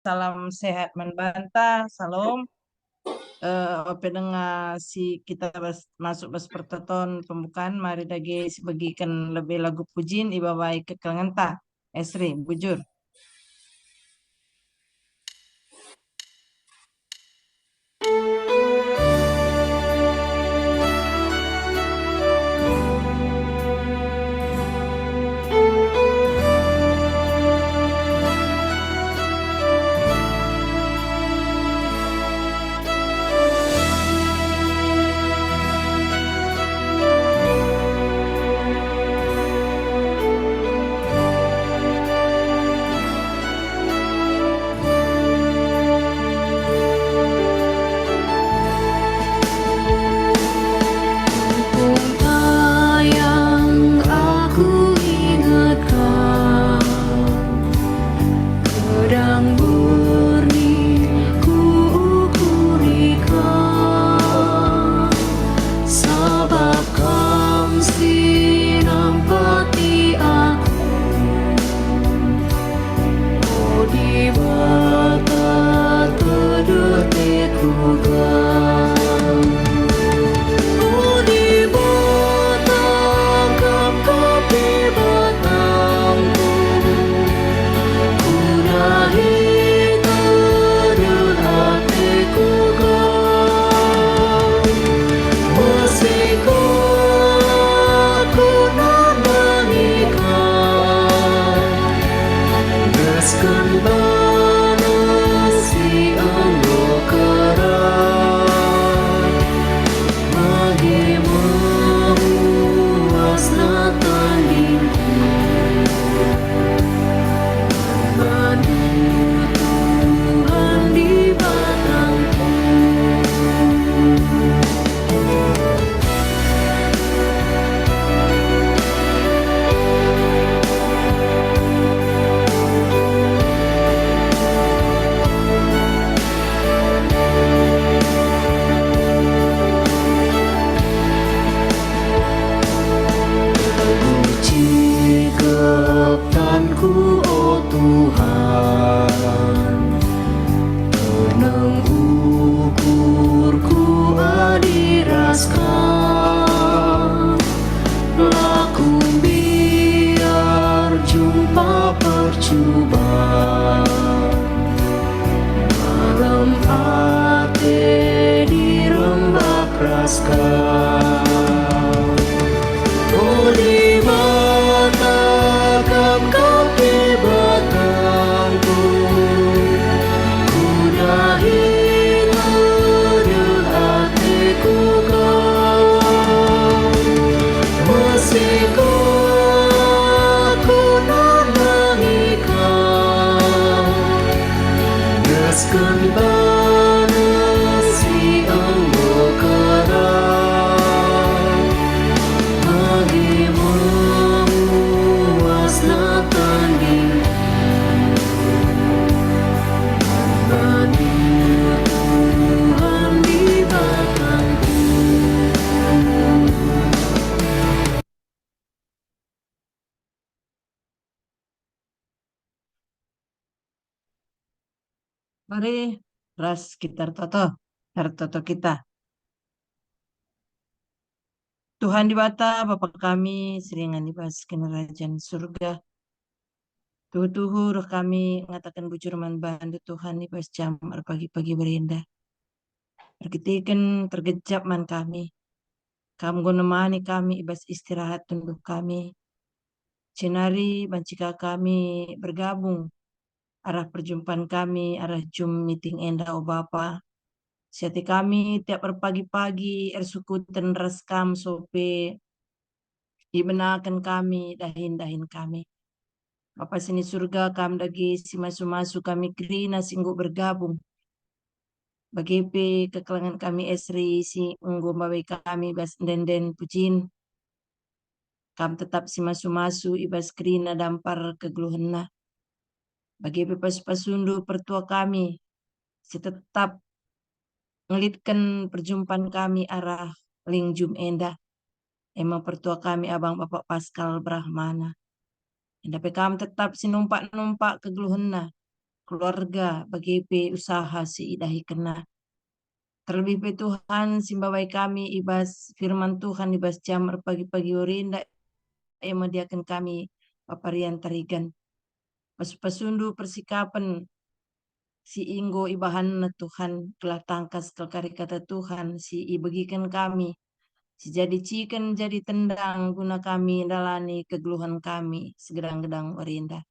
Salam sehat membantah, salam. Pendengar si kita masuk bas pertoton pembukaan. Mari dagi bagikan lebih lagu pujin iba baik kekelengenta. Esri, bujur. Yang aku ingatkan, pedang murni ku ukurikan, sabab kam sinampati aku, oh di mata terdetikku kan. Ku, oh Tuhan, tenang ukurku adiraskan, laku biar jumpa percobaan, malam hati dirembak raskan. Oh di mata kapi batangku, ku dah ingat hatiku kau, meski ku nanangikan, gaskan panas si anggo kerang, bagi memuas natanding bagi Tuhan di batangku. Mari ras kita toto kita. Tuhan di bata Bapa kami seringan dibahas kerajaan surga. Tuhu kami mengatakan bujur man bandu Tuhan dibahas jam pagi-pagi berindah. Tergetikan tergejap man kami. Kamu menemani kami ibas istirahat tunduk kami. Cenari bancika kami bergabung arah perjumpaan kami, arah Zoom meeting endah o Bapa. Seti kami tiap berpagi-pagi ersuku ras kam sope dibenakan kami dahin-dahin kami. Bapa sini surga kami dagi si masu-masu kami kerina singgu bergabung. Bagipe kekelangan kami esri si unggo babai kami bas den pujin. Kam tetap si masu-masu ibas kerina dampar kegeluhenna. Bagi pasundu pertua kami, si tetap ngelitkan perjumpaan kami arah lingjum endah. Emang pertua kami abang Bapak Pascal Brahmana. Endah kami tetap sinumpak-numpak kegeluhenna. keluarga, bagi usaha si idahi kena. Terlebih pe Tuhan, simbawai kami ibas firman Tuhan, ibas jam pagi-pagi orinda, madiakan kami paparian tarigan. Pasundu persikapan si inggo ibahan na Tuhan, kelah tangkas kelkari kata Tuhan, si ibagikan kami, si jadi cikan jadi tendang guna kami dalani kegeluhan kami, segedang-gedang orinda.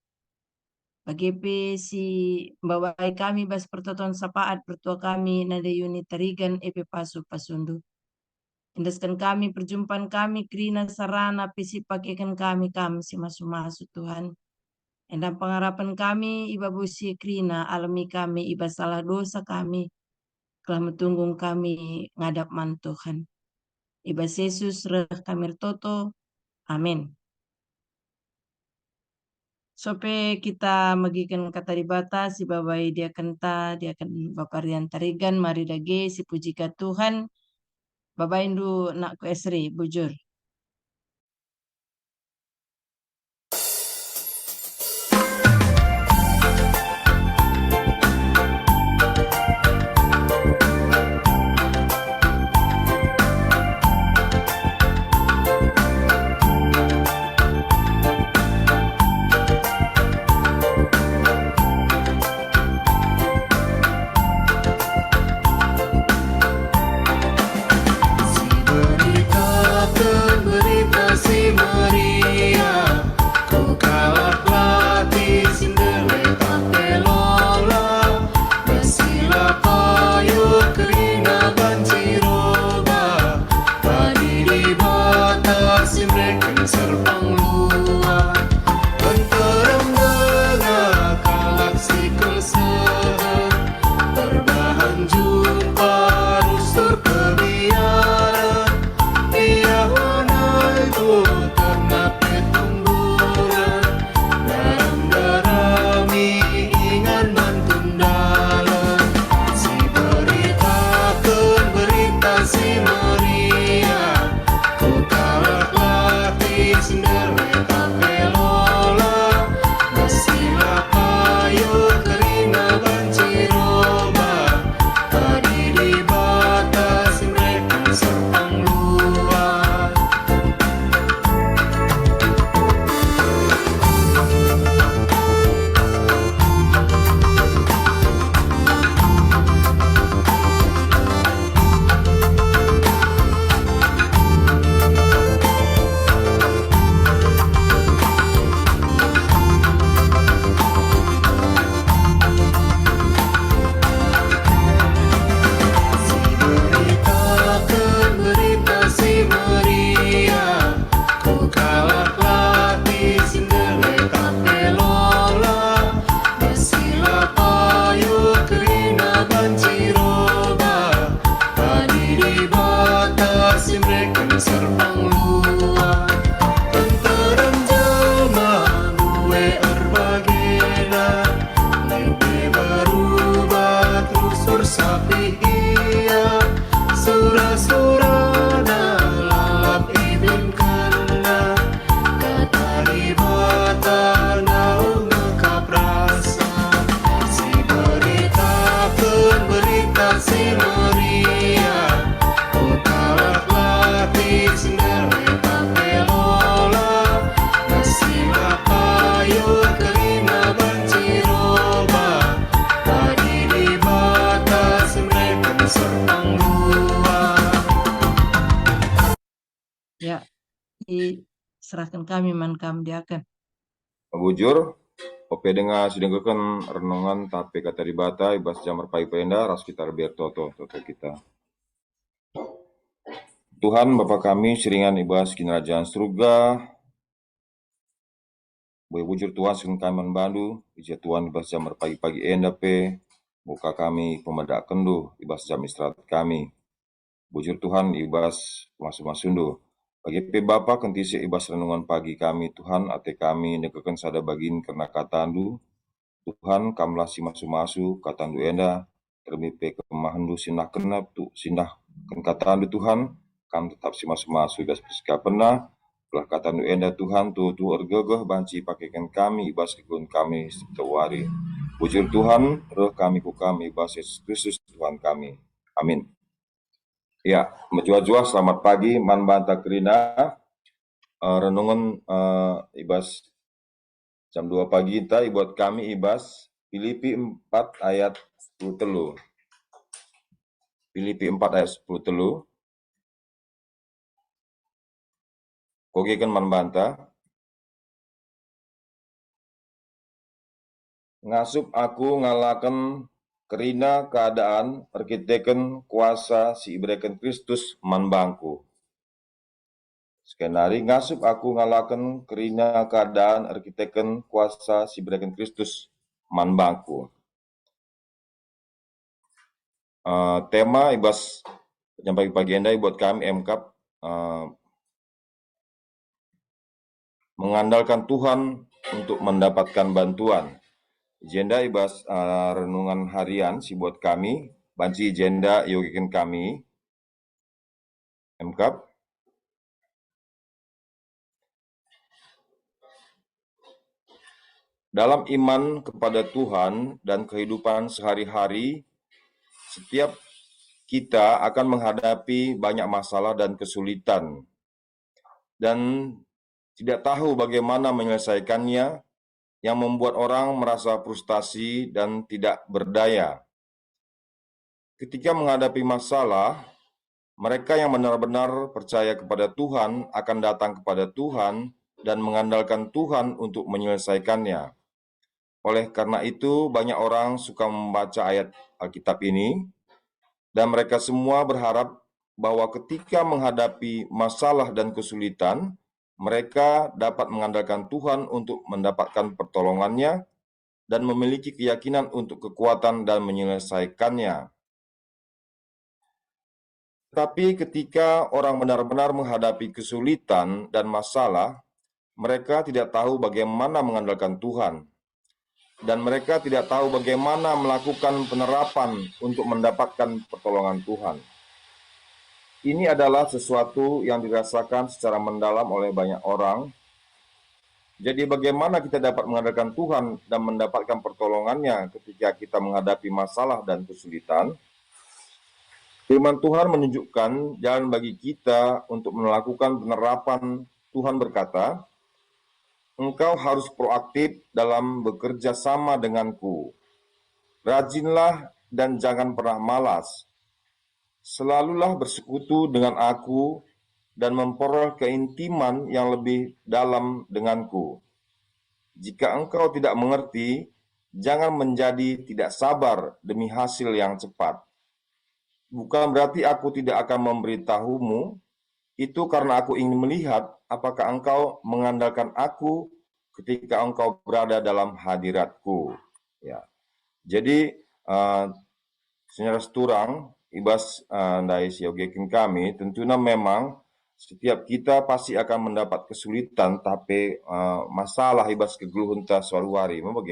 Bagi si bawai kami bas pertoton sapaat pertua kami nada unit tarigan pasundu. Indaskan kami perjumpaan kami krina sarana pisi pakaikan kami si masu-masu Tuhan. Endang pengharapan kami iba busi krina alami kami iba salah dosa kami telah metunggung kami ngadap man Tuhan. Iba Yesus reh kami toto. Amin. Sope kita magikan kata dibata si babai dia kenta dia kan baparian tarigan mari dage si puji ka Tuhan babai indu nak ku esri bujur. Berita si Maria, ku kalah pelatih sindeleta pelola, basilah payu kerina banjiroba, tadi di batas mereka serpang luar, penterem dengar kalak si kesehan, terbahan jumpa rusur kebiaran. Ya, diserahkan kami man kami diakan. Bujur, ope dengar sedengkakan renungan tapi kata dibata ibas jamar pai penda ras kita biar toto kita. Tuhan Bapa kami seringan ibas kinarajaan surga. Boleh bujur Tuhan sering kami membantu, ija Tuhan ibas jamar pagi-pagi enda pe, buka kami pemedak kendu ibas jam istirahat kami. Bujur Tuhan ibas masundu. Bagi pe Bapa kentisi ibas renungan pagi kami Tuhan ate kami nekakan sada bagin karena katandu Tuhan kamlah si masu katandu enda terlebih pe kemahandu sinah kena tu sinah kan katandu Tuhan kam tetap si masu ibas pesika pernah Telah kata nu enda Tuhan tu ergegeh banci pakaikan kami ibas kegun kami setewari. Bujur Tuhan, roh kami ku kami ibas Yesus Kristus Tuhan kami. Amin. Ya, menjua-jua selamat pagi, man banta kerina. Renungan ibas jam 2 pagi kita buat kami ibas Filipi 4 ayat 10 telu. Filipi 4 ayat 10 telu. Kogekan man banta. Ngasup aku ngalakan kerina keadaan perkiteken kuasa si ibreken Kristus man bangku. Skenari ngasup aku ngalakan kerina keadaan arkiteken kuasa si ibreken Kristus man bangku. Tema ibas yang pagi-pagi endai buat kami MKAP mengandalkan Tuhan untuk mendapatkan bantuan. Agenda ibas renungan harian si buat kami, banci agenda yogikan kami, MKAP. Dalam iman kepada Tuhan dan kehidupan sehari-hari, setiap kita akan menghadapi banyak masalah dan kesulitan. Dan tidak tahu bagaimana menyelesaikannya, yang membuat orang merasa frustasi dan tidak berdaya. Ketika menghadapi masalah, mereka yang benar-benar percaya kepada Tuhan akan datang kepada Tuhan dan mengandalkan Tuhan untuk menyelesaikannya. Oleh karena itu, banyak orang suka membaca ayat Alkitab ini, dan mereka semua berharap bahwa ketika menghadapi masalah dan kesulitan, mereka dapat mengandalkan Tuhan untuk mendapatkan pertolongannya dan memiliki keyakinan untuk kekuatan dan menyelesaikannya. Tapi ketika orang benar-benar menghadapi kesulitan dan masalah, mereka tidak tahu bagaimana mengandalkan Tuhan. Dan mereka tidak tahu bagaimana melakukan penerapan untuk mendapatkan pertolongan Tuhan. Ini adalah sesuatu yang dirasakan secara mendalam oleh banyak orang. Jadi bagaimana kita dapat mengandalkan Tuhan dan mendapatkan pertolongannya ketika kita menghadapi masalah dan kesulitan? Firman Tuhan menunjukkan jalan bagi kita untuk melakukan penerapan. Tuhan berkata, "Engkau harus proaktif dalam bekerja sama denganku. Rajinlah dan jangan pernah malas. Selalulah bersekutu dengan aku dan memperoleh keintiman yang lebih dalam denganku. Jika engkau tidak mengerti, jangan menjadi tidak sabar demi hasil yang cepat. Bukan berarti aku tidak akan memberitahumu, itu karena aku ingin melihat apakah engkau mengandalkan aku ketika engkau berada dalam hadiratku." Ya. Jadi, senyara seturang, ibas dari siogekin kami, tentunya memang setiap kita pasti akan mendapat kesulitan, tapi masalah ibas kegeluhun ta suatu hari. Memang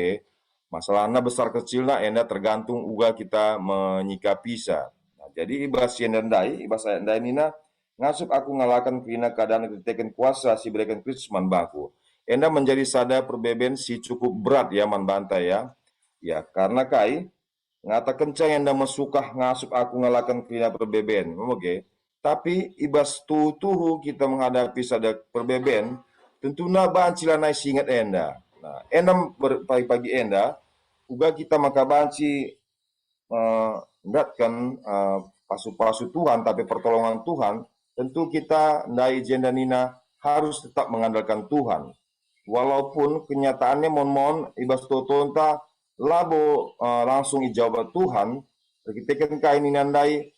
masalahnya besar kecilnya enda tergantung uga kita menyikapi sa. Nah, jadi ibas yang dai, ibas ayat dai nina, ngasup aku ngalakan kina keadaan keteken kuasa si berikan Kristus man baku. Enda menjadi sada perbeben si cukup berat ya man bantai ya. Ya, karena kai ngata kencang yang dah mesukah ngasup aku ngalakan kina perbeben, tapi ibas tuhu kita menghadapi sada perbeben, tentunya banci lanai singat enda. Nah, enda pagi-pagi enda, uga kita maka banci datkan pasu-pasu Tuhan, tapi pertolongan Tuhan, tentu kita ndai jenda nina harus tetap mengandalkan Tuhan. Walaupun kenyataannya mon ibas totonta labo langsung ijawab Tuhan, kita kan kain nandai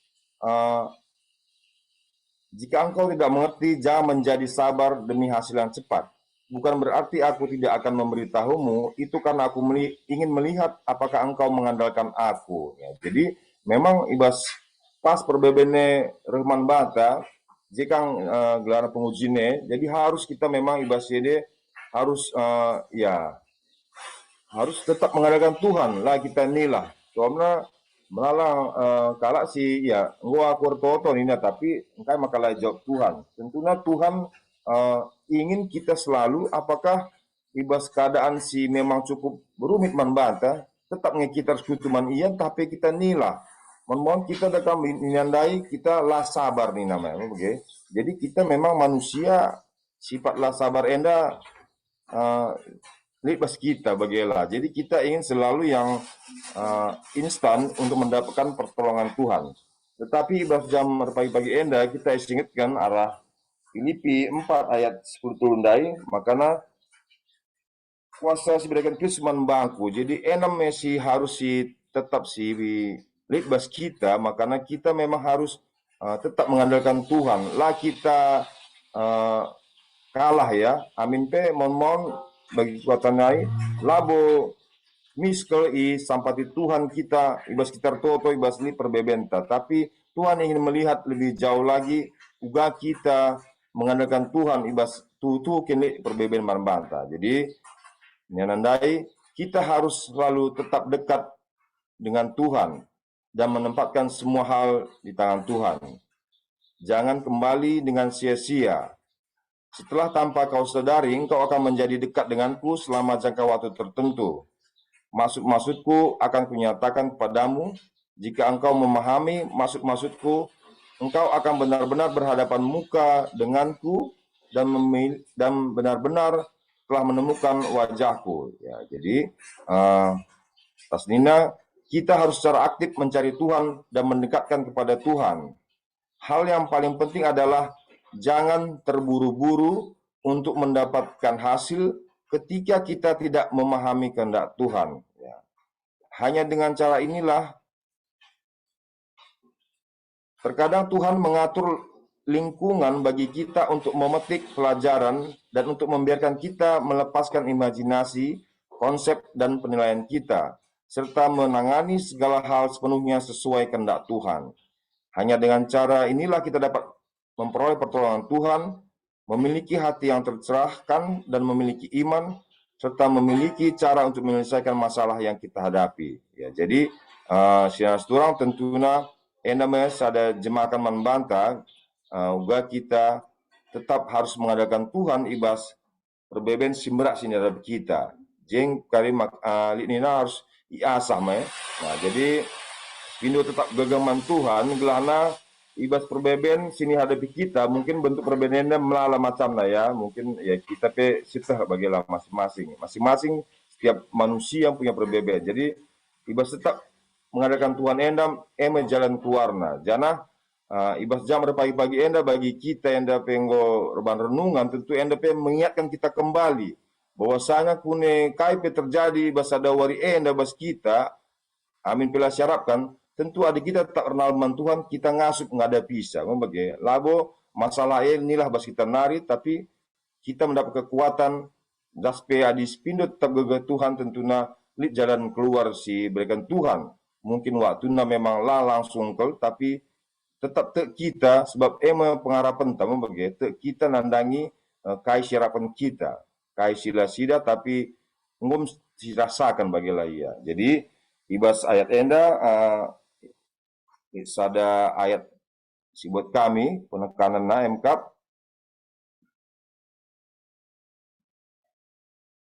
jika engkau tidak mengerti, jangan menjadi sabar demi hasil yang cepat. Bukan berarti aku tidak akan memberitahumu, itu karena aku ingin melihat apakah engkau mengandalkan aku. Ya, jadi memang ibas pas perbebene Rahman Bata, jika gelaran pengujine, jadi harus kita memang ibas yede harus harus tetap mengandalkan Tuhan lah kita inilah. Soalnya malah kalau si ya gua kurtoto ini tapi engkai makalah jawab Tuhan. Tentunya Tuhan ingin kita selalu apakah ibas keadaan si memang cukup berumit man banta, tetap kita harus kutuman iya, tapi kita nilah. Mohon kita datang menyandai kita lah sabar nih namanya, okay? Jadi kita memang manusia sifat lah sabar enda libas kita bagilah. Jadi kita ingin selalu yang instan untuk mendapatkan pertolongan Tuhan. Tetapi ibas jam pagi-pagi enda kita ingatkan arah Filipi 4 ayat 10 turundai, makanya kuasa si berikan Kristus bangku. Jadi enam mesi harus si tetap si libas kita, makanya kita memang harus tetap mengandalkan Tuhan. Lah kita kalah ya, amin pe mon bagi kekuatan naik, labo miskel sampati Tuhan kita ibas sekitar toto ibas ini perbebenta, tapi Tuhan ingin melihat lebih jauh lagi, uga kita mengandalkan Tuhan ibas tutu kini perbeben marbanta. Jadi menandai kita harus selalu tetap dekat dengan Tuhan dan menempatkan semua hal di tangan Tuhan. Jangan kembali dengan sia-sia. Setelah tanpa kau sadari, engkau akan menjadi dekat denganku selama jangka waktu tertentu. Maksud-maksudku akan kunyatakan kepadamu. Jika engkau memahami maksud-maksudku, engkau akan benar-benar berhadapan muka denganku dan benar-benar telah menemukan wajahku. Ya, jadi Tasnina, kita harus secara aktif mencari Tuhan dan mendekatkan kepada Tuhan. Hal yang paling penting adalah jangan terburu-buru untuk mendapatkan hasil ketika kita tidak memahami kehendak Tuhan. Ya. Hanya dengan cara inilah terkadang Tuhan mengatur lingkungan bagi kita untuk memetik pelajaran dan untuk membiarkan kita melepaskan imajinasi, konsep, dan penilaian kita, serta menangani segala hal sepenuhnya sesuai kehendak Tuhan. Hanya dengan cara inilah kita dapat memperoleh pertolongan Tuhan, memiliki hati yang tercerahkan dan memiliki iman, serta memiliki cara untuk menyelesaikan masalah yang kita hadapi. Ya, jadi sinar seturang tentunya endames ada jemakan membanta, uga kita tetap harus mengadakan Tuhan ibas perbeben simberak sini ada kita. Jeng karim linina harus iasah me. Nah, jadi Pindo tetap gagaman Tuhan gelana ibas perbeben sini hadapi kita, mungkin bentuk perbedaannya melala macam lah ya, mungkin ya kita pe sitah bagilah masing-masing setiap manusia yang punya perbedaan. Jadi ibas tetap mengadakan Tuhan endam jalan keluarna jana ibas jam pagi-pagi enda bagi kita enda penggo reban renungan, tentu enda pe mengingatkan kita kembali bahwasanya kune kai pe terjadi ibas ada wari enda bas kita, amin pela syarapkan tentu ada kita tak kenal man Tuhan, kita ngasup nggak ada bisa. Membagi labo masalah inilah bas kita nari, tapi kita mendapat kekuatan daspe adis pindo tetap gagah Tuhan tentunya lip jalan keluar si berikan Tuhan. Mungkin waktunya memang lah langsung kel, tapi tetap kita sebab pengharapan tamu bagi kita nandangi kai syarapan kita, kai sila sida tapi ngum dirasakan bagi ya. Jadi ibas ayat enda sada ayat si buat kami penekanan na MKAP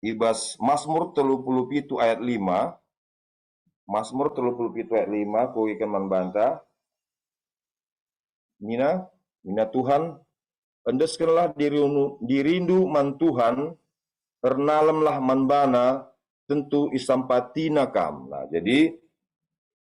ibas Mazmur 37 ayat 5, Mazmur 37 ayat 5 ku ikan membanta Mina Tuhan endeskanlah dirindu man Tuhan ternalemlah manbana tentu isampatina kam. Nah, jadi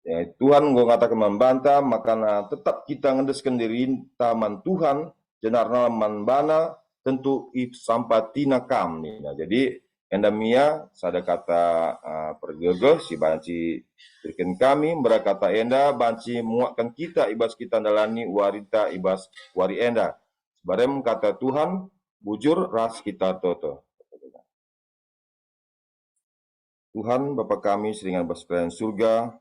ya, Tuhan gue katakan membantah, maka tetap kita ngedeskan diri taman Tuhan, jenarna manbana tentu isampatina kam. Nah, jadi endamia sada kata pergegeh si banci berikan kami berakata enda banci menguatkan kita ibas kita dalani warita ibas wari enda. Sebarem kata Tuhan bujur ras kita toto. Tuhan Bapa kami seringan bersekalian surga,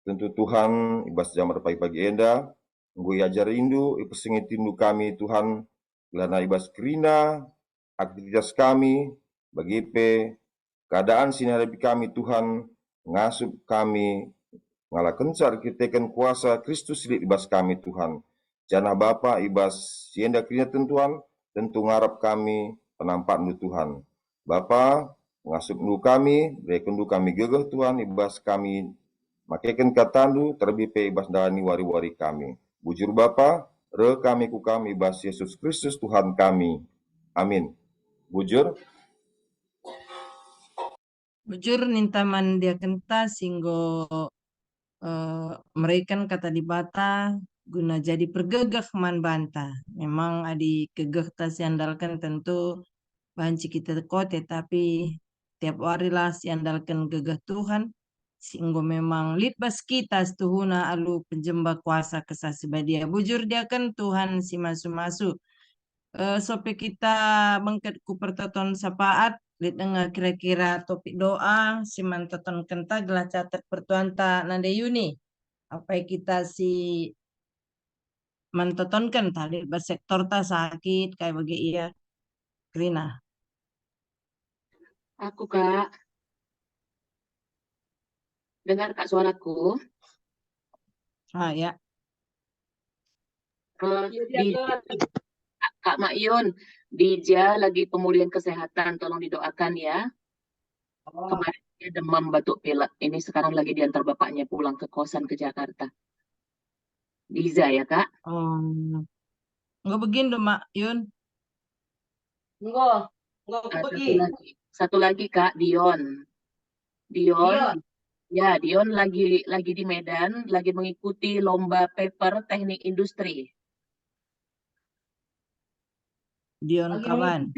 tentu Tuhan ibas jam pagi-pagi enda, ngui ajar rindu, ipesengit rindu kami Tuhan, lana ibas kerina, aktivitas kami, bagi keadaan sini hadapi kami Tuhan, ngasup kami, ngalah kencar kitekan kuasa Kristus silip ibas kami Tuhan. Janah Bapa ibas sienda kerina Tuhan, tentu ngarap kami penampak nu Tuhan. Bapa, ngasup nu kami, berikan nu kami gegeh Tuhan, ibas kami makaikan katandu, terlebih pe ibas dani wari-wari kami. Bujur Bapa, re kami ku kami, ibas Yesus Kristus Tuhan kami. Amin. Bujur. Bujur nintaman dia kenta singgo mereka kata di bata guna jadi pergegah man banta. Memang adi gegeh tas andalkan tentu banci kita kote, tapi tiap hari lah andalkan gegeh Tuhan. Singgo memang litbas kita tuhuna alu penjemba kuasa kesasi badia. Bujur dia kan Tuhan si masu-masu. Sope kita mengket ku pertoton sapaat lihat dengar kira-kira topik doa si mantoton kenta gelah catat pertuan ta nande Yuni apa kita si mantoton kan tadi bersektor ta sakit kayak bagi iya Rina. Aku Kak, dengar Kak suaraku. Ya. Di Kak Makyun, Dija lagi pemulihan kesehatan, tolong didoakan ya. Kemarin dia demam batuk pilek, ini sekarang lagi diantar bapaknya pulang ke kosan ke Jakarta. Diza ya Kak? Enggak begini dong Mak Yun. Enggak begini. Satu lagi Kak, Dion. Ya, Dion lagi di Medan, lagi mengikuti lomba paper teknik industri. Dion kawan.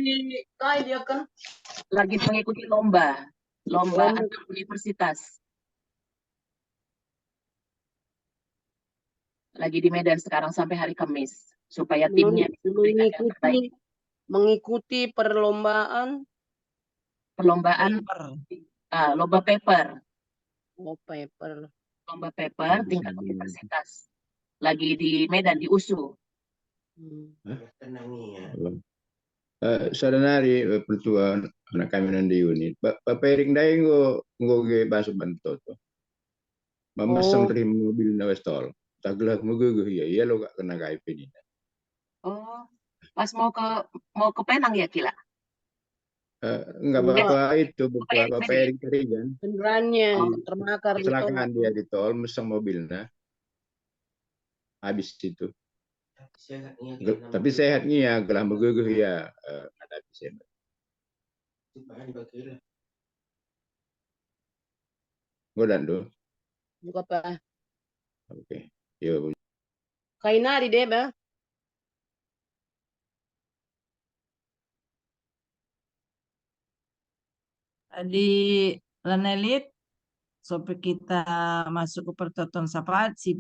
Lagi mengikuti lomba antar universitas. Lagi di Medan sekarang sampai hari Kamis supaya timnya mengikuti perlombaan lomba paper. Lomba paper tingkat universitas. Lagi di Medan di USU. Sadanari pertuan anak kami nanti unit. Papering dai ngo ge baso bantu to. Mamasang terima mobil na westol. Taglah mugugu ya lo gak kena KIP ini. Oh, pas mau ke Penang ya Kila? Enggak apa itu papering tadi kan. Kendaraannya terbakar Kecelakaan dia di tol, meseng mobilnya. Habis itu. Tapi sehatnya ya, gelah meguguh ya ada bisa. Godan do. Buka apa? Oke. Yo. Kainari deh, Bah. Di Lanelit sampai kita masuk ke pertoton sapaat si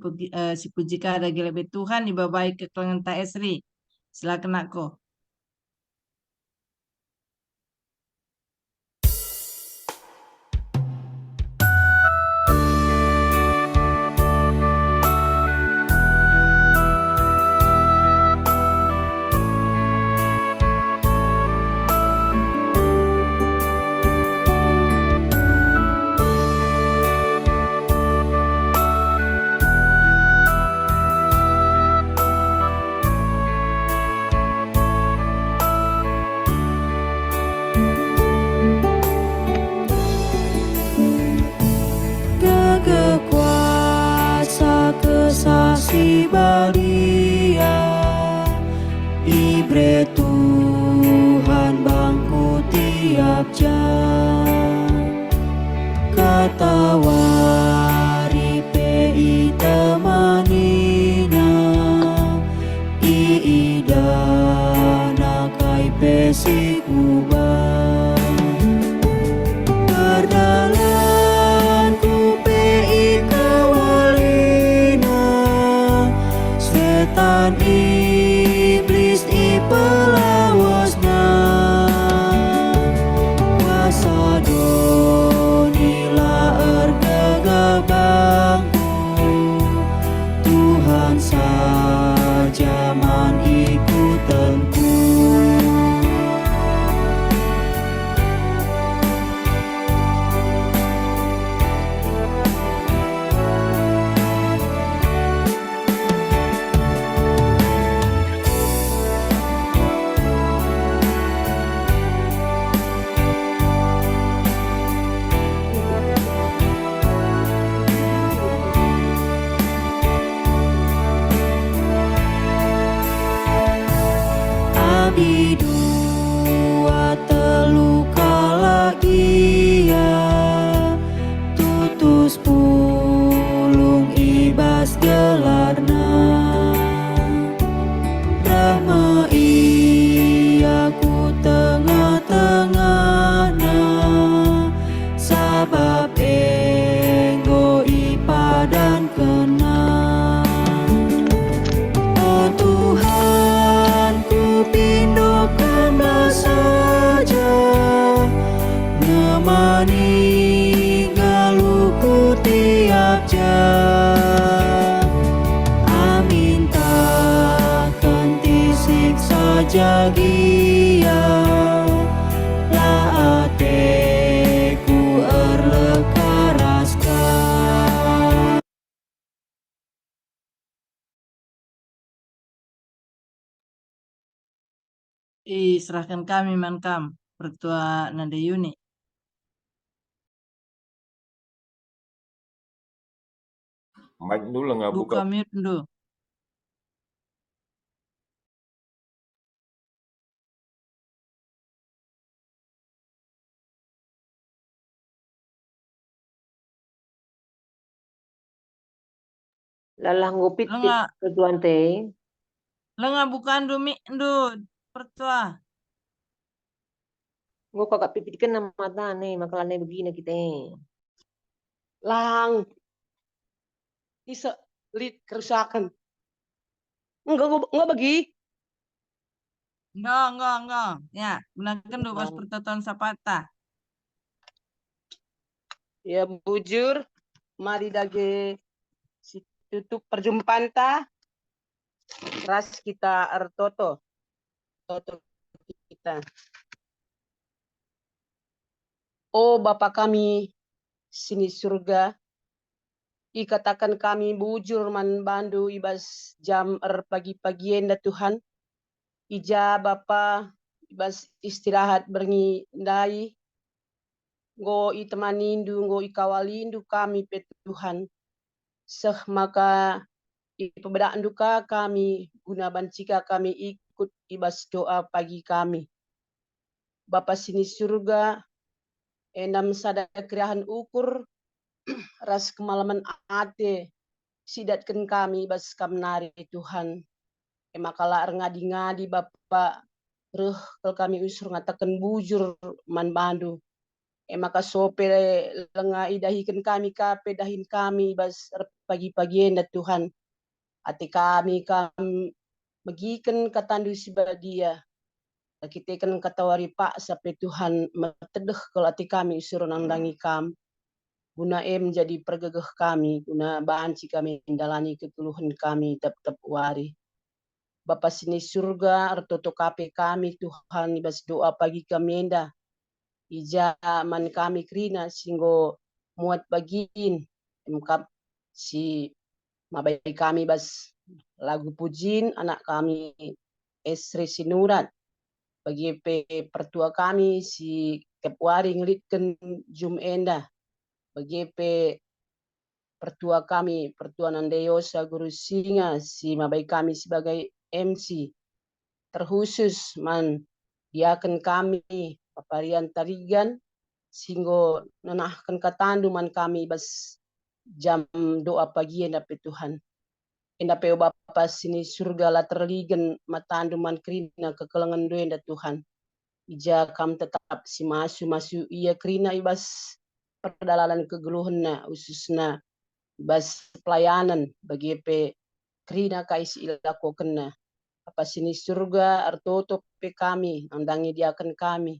pujika ada gelebe Tuhan ibabai ke kelangan ta Esri. Silakan aku. Kesasi balia Ibre Tuhan bangku tiap jam Katawari pei temanina Iidana kai pesi kubah Perdalanku pei setan iblis ipelawasna kuasa donila erga kenang. Oh Tuhan, ku pindokanlah saja, nemani galuhku tiap jam. Amin takkan disiksa jagia, lah ateku erlekaraskan. Serahkan kami mankam, Pertua Nanda Yuni. Mic dulu nggak buka. Buka mute dulu. Lalah ngupit Lenga, ketuan teh. lenga bukan dulu mik dulu, Pertua. Ngo kakak pipitkan nama mata nih, makalane begini kita. Lang. Bisa lihat kerusakan. Enggak bagi. Enggak. Ya, gunakan dulu pas pertotoan sapata. Ya bujur, mari dage si tutup perjumpaan ta. Ras kita ertoto. Toto kita. Oh Bapa kami sini surga, ikatakan kami bujur man bandu ibas jam pagi-pagi enda Tuhan. Ija Bapa ibas istirahat berngi ndai. Ngo itemanindu, ngo ikawalindu kami pe Tuhan. Seh maka ipebedaan duka kami guna bancika kami ikut ibas doa pagi kami. Bapa sini surga, endam sada keriahan ukur, ras kemalaman ate, sidatkan kami ibas kamnari Tuhan. Emakala ngadi-ngadi Bapa, reh kalau kami usur ngatakan bujur man bandu. Maka sope lenga idahikan kami kape dahin kami bas pagi-pagi enda Tuhan. Ati kami megikan katandu sibadia. Kita kan katawari pak sampai Tuhan metedeh kalau ati kami usur nandangi kam. Guna jadi pergegeh kami, guna banci kami mendalani ketuluhan kami tetap wari. Bapa sini surga, artoto kape kami Tuhan ibas doa pagi kami enda. Ija man kami krina singgo muat bagiin emkap si mabai kami bas lagu pujin anak kami Esri Sinurat bagi pertua kami si Kepwari ngelitkan jum enda bagi pertua kami pertua Nandeyosa Guru Singa si mabai kami sebagai MC terkhusus man diaken kami paparian tarigan singgo nanahkan katandu man kami bas jam doa pagi enda pe Tuhan. Enda pe Bapa sini surga la terligen matandu man krina kekelengan do enda Tuhan. Ija kam tetap si masu iya krina ibas perdalalan kegeluhanna ususna ibas pelayanan bagi pe krina kaisi ilako kena. Apa sini surga artoto pe kami nandangi diakan kami.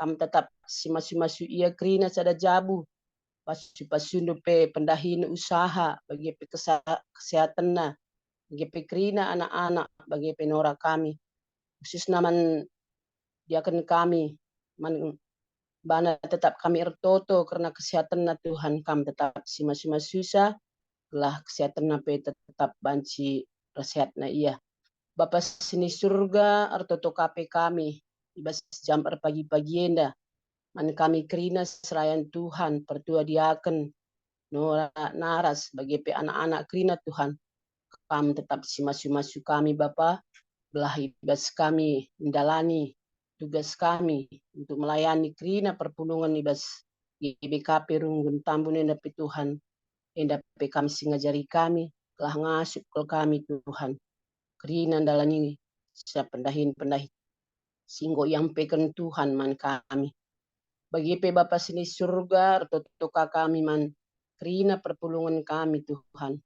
Kami tetap si masu iya krina sada jabu pasundu pe pendahin usaha bagi pe kesehatan na bagi pe krina anak-anak bagi pe nora kami khusus naman diakan kami man bana tetap kami ertoto karena kesehatan na Tuhan kami tetap si masu susah lah kesehatan na pe tetap banci resehat na iya. Bapa sini surga artoto kape kami ibas jam pagi-pagi enda man kami kerina serayan Tuhan pertua diaken nora naras bagi pe anak-anak kerina Tuhan kami tetap si masu kami Bapa belah ibas kami mendalani tugas kami untuk melayani kerina perpulungan ibas BKP runggun tambun enda pe Tuhan enda pe kami singajari kami telah ngasup ke kami Tuhan kerina dalani siap pendahin singgo yang peken Tuhan man kami. Bagi pe Bapa sini surga, totoka kami man krina perpulungan kami Tuhan.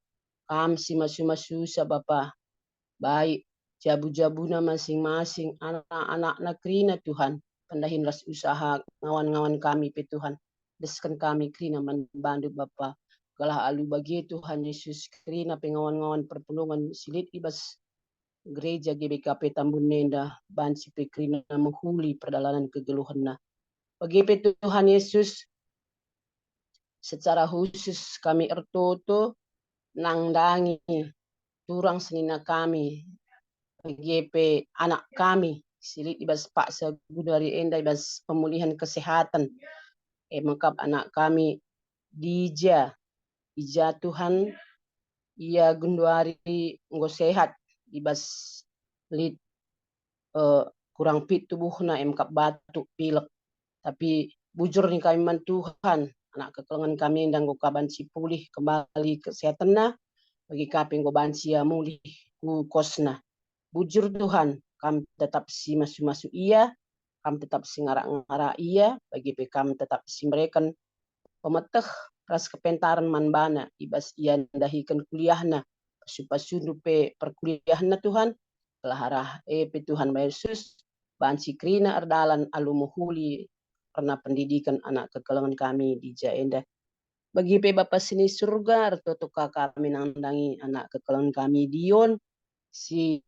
Kam si masu-masu sa Bapa. Baik jabu-jabuna masing-masing anak-anak negrina Tuhan. Pendahin ras usaha ngawan-ngawan kami pe Tuhan. Deskan kami krina membantu Bapa. Galah alu bagi Tuhan Yesus krina pengawan-ngawan pertolongan silit ibas gereja GBKP Tambun Nenda bansi pe krina menghuli perjalanan kegeluhanna. Bagi pe Tuhan Yesus secara khusus kami ertoto nangdangi turang senina kami GP anak kami silit ibas paksa dari enda ibas pemulihan kesehatan mengkap anak kami Ija Tuhan ia gunduari nggo sehat ibas lit kurang fit tubuhna emkap batuk pilek tapi bujur nih kami man Tuhan anak kekelengan kami dan go kaban si pulih kembali kesehatanna bagi kaping go bansia mulih ku kosna. Bujur Tuhan, kami tetap si masuk-masuk iya, kami tetap si ngarak-ngarak iya, bagi kami tetap si mereka pemeteh ras kepentaran manbana, ibas iya dahikan kuliahna, pasu-pasu pe perkuliahna Tuhan, telah arah pe Tuhan Yesus, bansi krina ardalan alumuhuli, karena pendidikan anak kekelangan kami di Jaenda. Bagi pe Bapak sini surga, artotoka kami nandangi anak kekelangan kami Dion, si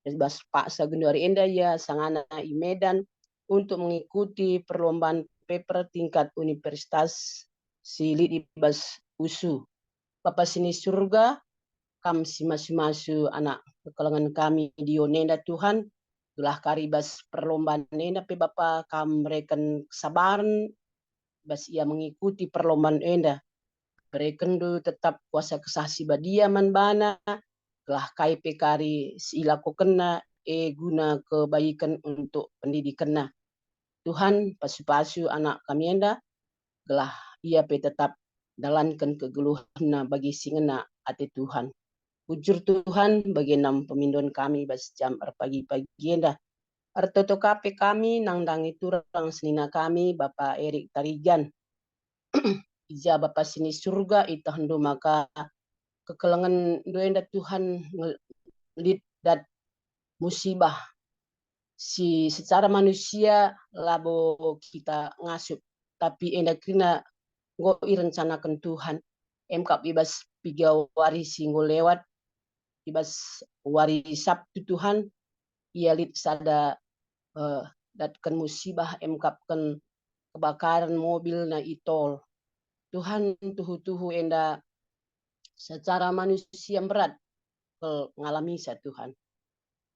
bas paksa gendari enda ya sangana i Medan untuk mengikuti perlombaan paper tingkat universitas silit ibas usu. Bapak sini surga, kam si masu-masu anak kekelangan kami di Nenda Tuhan, gelah karibas perlombaan nenda pe Bapak kam mereken kesabaran bas ia mengikuti perlombaan enda. Mereka tetap kuasa kesaksi badia manbana telah kai pekari silaku kena guna kebaikan untuk pendidikannya. Tuhan pasu-pasu anak kami enda gelah ia pe tetap dalankan kegeluhanna bagi singena ate Tuhan. Bujur Tuhan bagi enam pemindon kami bas jam pagi-pagi enda. Artoto kape kami nangdangi turang senina kami Bapak Erik Tarigan. Ija Bapak sini surga itahndo maka kekelangan doenda Tuhan lid dat musibah si secara manusia labo kita ngasup tapi enda krina go irencanakan Tuhan emkap ibas piga wari singgo lewat ibas wari Sabtu Tuhan ia lid sada datkan musibah emkapkan kebakaran mobil na itol Tuhan tuhu-tuhu enda secara manusia berat ngalami sa Tuhan.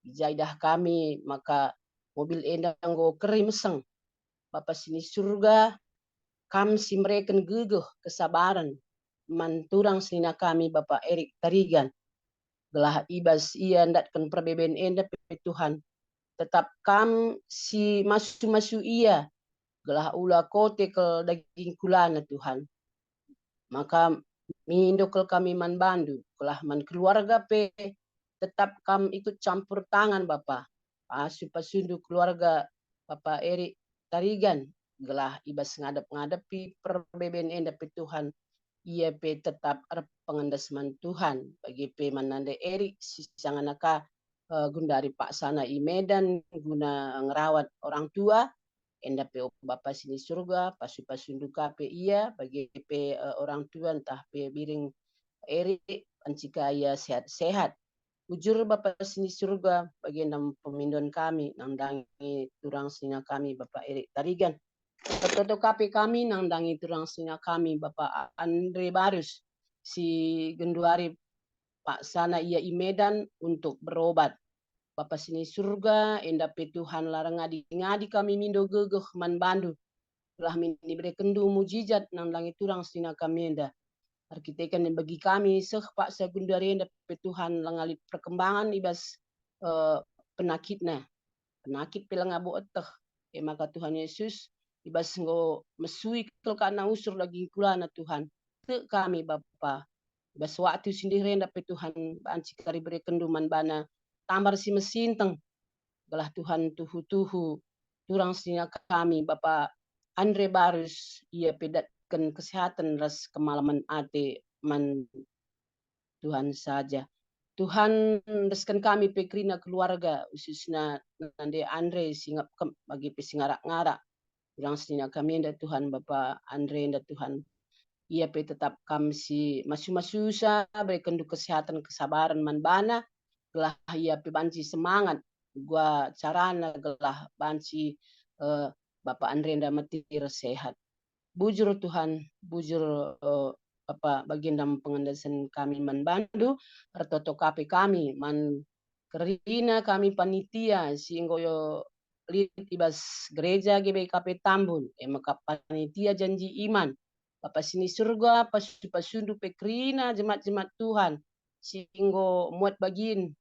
Jaidah kami maka mobil endang go keri meseng. Bapak sini surga kam si mereka geguh kesabaran manturang senina kami Bapak Erik Tarigan. Gelah ibas ia ndatkan perbeben enda pe Tuhan. Tetap kam si masu-masu ia gelah ula kote ke daging kulana Tuhan. Maka mindokel kami man bandu, kelah man keluarga pe tetap kami ikut campur tangan Bapak. Pasu-pasundu keluarga Bapak Erik Tarigan, gelah ibas ngadep-ngadepi perbeben enda pe Tuhan. Ia pe tetap pengendasman Tuhan bagi pe manande Erik sisanganaka gundari Pak Sana i Medan guna ngerawat orang tua enda pe Bapak sini surga pasu-pasundu kape ia bagi pe orang tua entah pe biring Erik ancika ia sehat-sehat. Ujur Bapak sini surga bagi enam pemindon kami nangdangi turang sina kami Bapak Erik Tarigan. Toto kape kami nangdangi turang sina kami Bapak Andre Barus si genduari Pak Sana ia i Medan untuk berobat. Bapak sini surga, enda pe Tuhan larang ngadi kami mindo geguh man bandu. Telah mini beri kendu mujizat nang langi turang sina kami enda. Arkitekan yang bagi kami seh Pak Sagundari enda pe Tuhan langali perkembangan ibas penakitna. Penakit pelang abu eteh. Maka Tuhan Yesus ibas ngo mesui kel kana usur lagi kulana Tuhan. Te kami Bapa. Ibas waktu sendiri enda pe Tuhan banci kari beri kendu man bana. Tambar si mesinteng belah Tuhan tuhu-tuhu turang sini kami Bapak Andre Barus ia pedatkan kesehatan ras kemalaman ate man Tuhan saja. Tuhan deskan kami pekrina keluarga khususnya nande Andre singap bagi pesingarak-ngarak. Bilang sini kami nda Tuhan Bapak Andre nda Tuhan. Ia pe tetap kami si masu-masu sa berikan kesehatan kesabaran manbana gelah ia pe banci semangat gua carana gelah banci Bapak Andre nda mati sehat. Bujur Tuhan, bujur baginda pengendasan kami manbandu artoto kape kami man kerina kami panitia sehingga yo lit ibas gereja GBKP Tambun maka panitia janji iman Bapak sini surga pasundu pekrina jemaat-jemaat Tuhan sehingga muat bagin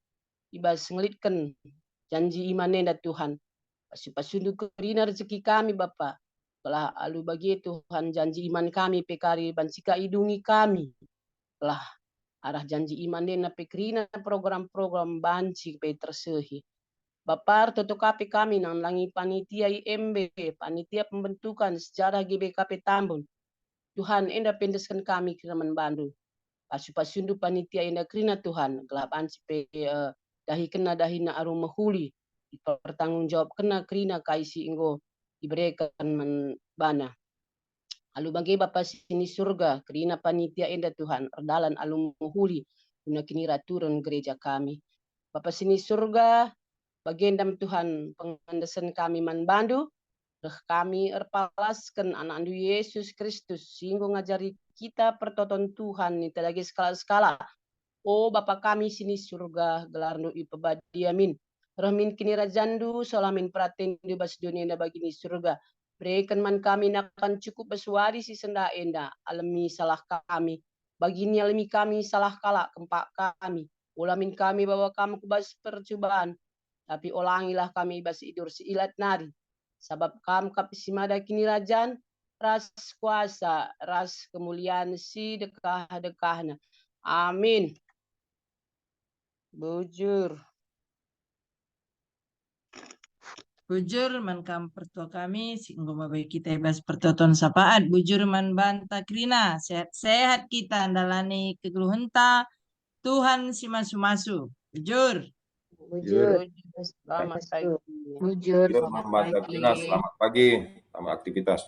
ibas ngelitkan janji iman nenda Tuhan pasundu kerina rezeki kami Bapak telah alu bagi Tuhan janji iman kami pekari bansika idungi kami telah arah janji iman dena pekrina program-program banci pe tersehi Bapak toto kape kami nang langi panitia IMB panitia pembentukan sejarah GBKP Tambun Tuhan enda pendeskan kami kira manbandu pasundu panitia enda krina Tuhan gelap banci pe dahi kena dahi na arum mahuli pertanggung jawab kena krina kaisi inggo diberikan bana. Alu bagi Bapa sini surga, kerina panitia enda Tuhan, erdalan alu muhuli, guna kini raturan gereja kami. Bapa sini surga, bagendam Tuhan, pengandasan kami manbandu, kami erpalaskan anak andu Yesus Kristus, sehingga ngajari kita pertoton Tuhan, itu lagi skala-skala. Oh Bapa kami sini surga, gelar nu ipebadiamin. Rahmin kini rajandu, solamin praten di bas dunia enda bagi ni surga. Berikan man kami akan cukup bersuari si senda enda. Alami salah kami. Bagini alami kami salah kalak kempak kami. Ulamin kami bawa kamu ke bas percobaan. Tapi ulangilah kami bas idur si ilat nari. Sebab kamu kapisimada kini rajan. Ras kuasa, ras kemuliaan si dekah-dekahna. Amin. Bujur. Bujur man kam pertua kami singgo mabai kita ibas pertoton sapaat bujur man banta krina sehat-sehat kita andalani kegeluhenta Tuhan si masu-masu bujur Bujur. Selamat pagi. Bujur, Bujur selamat Mbak pagi. Dabrina, selamat pagi. Selamat aktivitas.